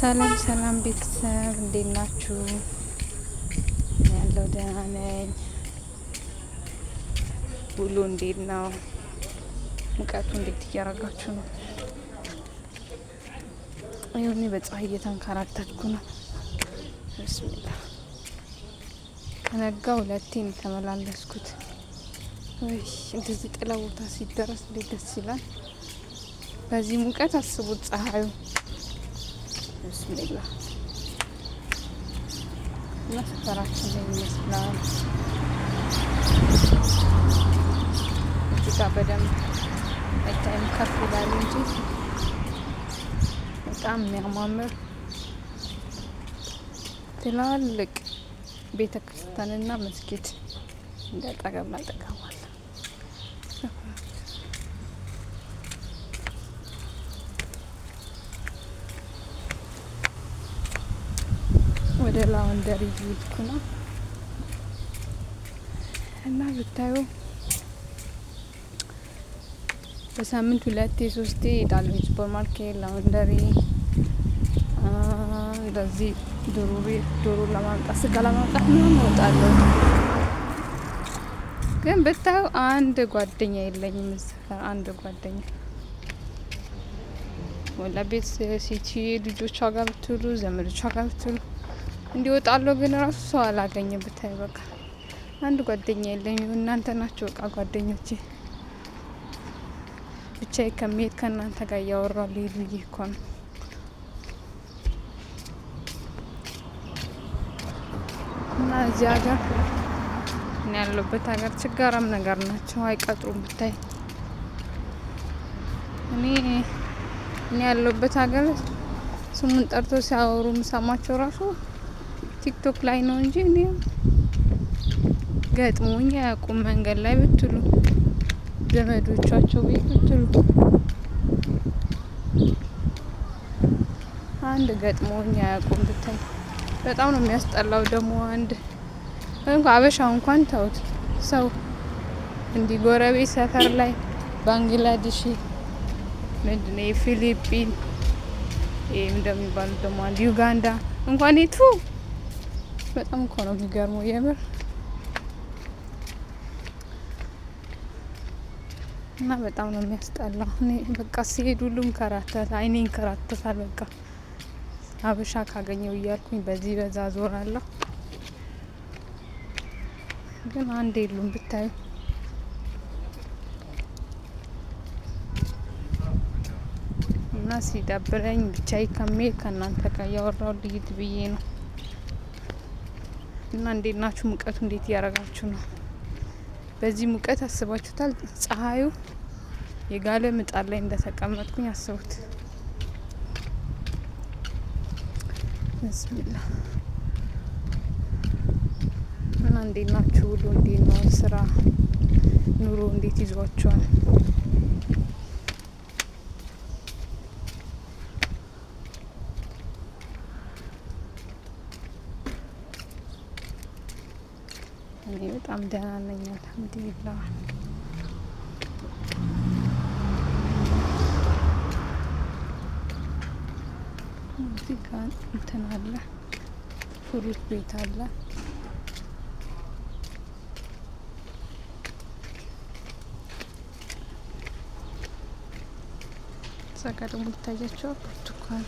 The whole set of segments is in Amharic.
ሰላም ሰላም ቤተሰብ እንዴት ናችሁ? ያለው ደህና ነኝ። ውሎ እንዴት ነው? ሙቀቱ እንዴት እያረጋችሁ ነው? እኔ በፀሐይ እየተንከራተትኩ ነው። ብስሚላ ከነጋ ሁለቴ ነው ተመላለስኩት። ወይ እንደዚህ ጥላ ቦታ ሲደረስ እንዴት ደስ ይላል። በዚህ ሙቀት አስቡት ፀሐዩ። ብስሚላ እና ሰፈራችን ላይ ይመስላል። እዚህ ጋር በደንብ አይታይም፣ ከፍ ይላል እንጂ በጣም የሚያማምር ትላልቅ ቤተ ክርስቲያንና መስጊድ እንደ ጠገብ ላጠገብ አለ። ወደ ላውንደሪ እየሄድኩ ነው እና ብታዩ በሳምንት 2-3 እሄዳለሁ ሱፐር ማርኬት፣ ላውንደሪ፣ እንደዚህ ዶሮ ለማምጣት፣ ስጋ ለማምጣት ምናምን እወጣለሁ። ግን ብታዩ አንድ ጓደኛ የለኝም። አንድ ጓደኛ ወላ ቤት ሲቲ ልጆቿ ጋር ብትሉ ዘመዶቿ ጋር ብትሉ እንዲወጣለሁ፣ ግን ራሱ ሰው አላገኘም። ብታዩ በቃ አንድ ጓደኛ የለኝም። እናንተ ናችሁ በቃ ጓደኞቼ። ብቻዬ ከመሄድ ከእናንተ ጋር እያወራሁ ልሄድ ብዬ እኮ ነው። እና እዚህ ሀገር እኔ ያለሁበት ሀገር ችጋራም ነገር ናቸው፣ አይቀጥሩም። ብታይ እኔ ያለሁበት ሀገር ስሙን ጠርቶ ሲያወሩ ምሰማቸው ራሱ ቲክቶክ ላይ ነው እንጂ እኔ ገጥሞኝ አያውቁም። መንገድ ላይ ብትሉ ዘመዶቻቸው ቤት ብትሉ አንድ ገጥሞኝ አያውቁም። ብታይ በጣም ነው የሚያስጠላው። ደግሞ አንድ እንኳን አበሻው እንኳን ተውት፣ ሰው እንዲህ ጎረቤት ሰፈር ላይ ባንግላዴሽ፣ ምንድነው ፊሊፒን፣ እንደሚባሉት ደግሞ አንድ ዩጋንዳ እንኳን የቱ በጣም እኮ ነው የሚገርመው የምር። እና በጣም ነው የሚያስጠላው። እኔ በቃ ሲሄድ ሁሉም ከራተት አይኔን ከራተታል። በቃ አበሻ ካገኘው እያልኩኝ በዚህ በዛ ዞራለሁ፣ ግን አንድ የሉም ብታዩ። እና ሲደብረኝ ብቻዬ ከመሄድ ከእናንተ ጋር እያወራሁ ልሂድ ብዬ ነው። እና እንዴት ናችሁ? ሙቀቱ እንዴት እያረጋችሁ ነው? በዚህ ሙቀት አስባችሁታል? ፀሐዩ የጋለ ምጣድ ላይ እንደተቀመጥኩኝ አስቡት። ብስሚላ እና እንዴት ናችሁ? ውሎ እንዴት ነው? ስራ ኑሮ እንዴት ይዟችኋል? እኔ በጣም ደህና ነኝ አልሐምዱሊላህ። እዚህ ጋር እንትን አለ፣ ፍሩት ቤት አለ። እዛ ጋር ደግሞ ይታያቸዋል ብርቱካን፣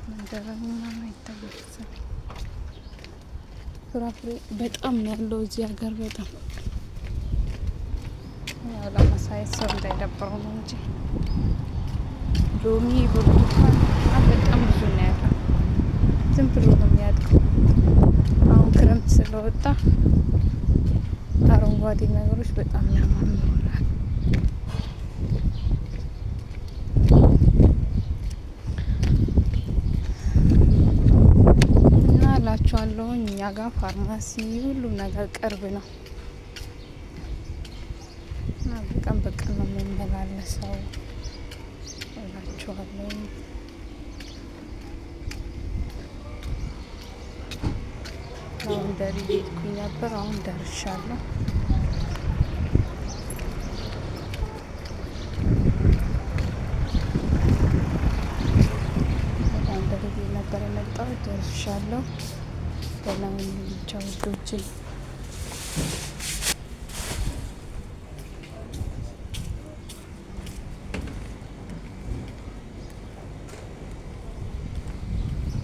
መንደረኛ ምናምን ይታያል። ፍራፍሬ በጣም ነው ያለው እዚህ ሀገር። በጣም ያው ለማሳየት ሰው እንዳይደብረው ነው እንጂ ሎሚ፣ ብርቱካን በጣም ብዙ ነው ያለው። ዝም ብሎ ነው የሚያድገው። አሁን ክረምት ስለወጣ አረንጓዴ ነገሮች በጣም ያማምሩናል። እና እላችኋለሁ እኛ ጋር ፋርማሲ ሁሉም ነገር ቅርብ ነው። እና በቀን በቀን ነው የምንመላለሰው እላችኋለሁ። ላውንደሪ ሄድኩኝ ነበር፣ አሁን ደርሻለሁ። ጨርሻለሁ። ሰላም ብቻ ውዶቼ።